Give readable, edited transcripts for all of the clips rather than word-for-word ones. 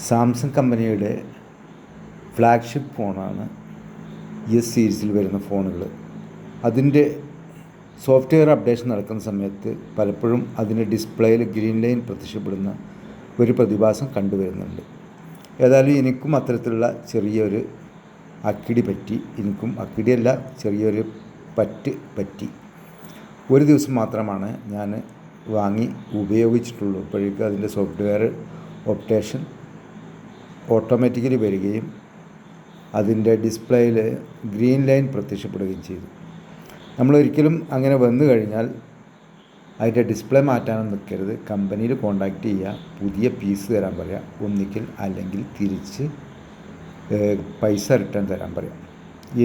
Samsung കമ്പനിയുടെ flagship ഫോണാണ് S സീരീസിൽ വരുന്ന ഫോണുകൾ. അതിൻ്റെ സോഫ്റ്റ്വെയർ അപ്ഡേഷൻ നടക്കുന്ന സമയത്ത് പലപ്പോഴും അതിൻ്റെ ഡിസ്പ്ലേയിൽ ഗ്രീൻ ലൈൻ പ്രത്യക്ഷപ്പെടുന്ന ഒരു പ്രതിഭാസം കണ്ടുവരുന്നുണ്ട്. ഏതായാലും എനിക്കും അത്തരത്തിലുള്ള ചെറിയൊരു അക്കിടി പറ്റി. അക്കിടിയല്ല, ചെറിയൊരു പറ്റി. ഒരു ദിവസം മാത്രമാണ് ഞാൻ വാങ്ങി ഉപയോഗിച്ചിട്ടുള്ളൂ. ഇപ്പോഴേക്കും അതിൻ്റെ സോഫ്റ്റ്വെയർ അപ്ഡേഷൻ ഓട്ടോമാറ്റിക്കലി വരികയും അതിൻ്റെ ഡിസ്പ്ലേയിൽ ഗ്രീൻ ലൈൻ പ്രത്യക്ഷപ്പെടുകയും ചെയ്തു. നമ്മളൊരിക്കലും അങ്ങനെ വന്നു കഴിഞ്ഞാൽ അതിൻ്റെ ഡിസ്പ്ലേ മാറ്റാനൊന്നും നിൽക്കരുത്. കമ്പനിയിൽ കോൺടാക്റ്റ് ചെയ്യുക, പുതിയ പീസ് തരാൻ പറയാം, ഒന്നിക്കൽ അല്ലെങ്കിൽ തിരിച്ച് പൈസ റിട്ടേൺ തരാൻ പറയാം.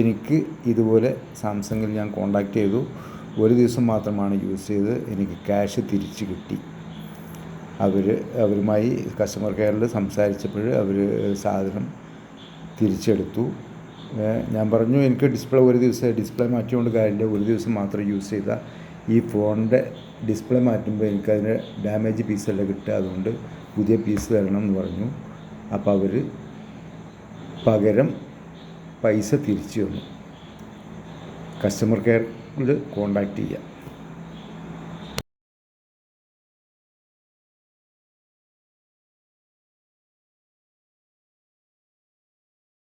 എനിക്ക് ഇതുപോലെ സാംസങ്ങിൽ ഞാൻ കോൺടാക്റ്റ് ചെയ്തു. ഒരു ദിവസം മാത്രമാണ് യൂസ് ചെയ്ത് എനിക്ക് ക്യാഷ് തിരിച്ച് കിട്ടി. അവരുമായി കസ്റ്റമർ കെയറിൽ സംസാരിച്ചപ്പോൾ അവർ സാധനം തിരിച്ചെടുത്തു. ഞാൻ പറഞ്ഞു, എനിക്ക് ഡിസ്പ്ലേ മാറ്റിക്കൊണ്ട് കാര്യമില്ല, ഒരു ദിവസം മാത്രം യൂസ് ചെയ്ത ഈ ഫോണിൻ്റെ ഡിസ്പ്ലേ മാറ്റുമ്പോൾ എനിക്കതിന് ഡാമേജ് പീസല്ല കിട്ടുക, അതുകൊണ്ട് പുതിയ പീസ് തരണം എന്ന് പറഞ്ഞു. അപ്പോൾ അവർ പകരം പൈസ തിരിച്ചു തന്നു. കസ്റ്റമർ കെയറിൽ കോൺടാക്റ്റ് ചെയ്യുക.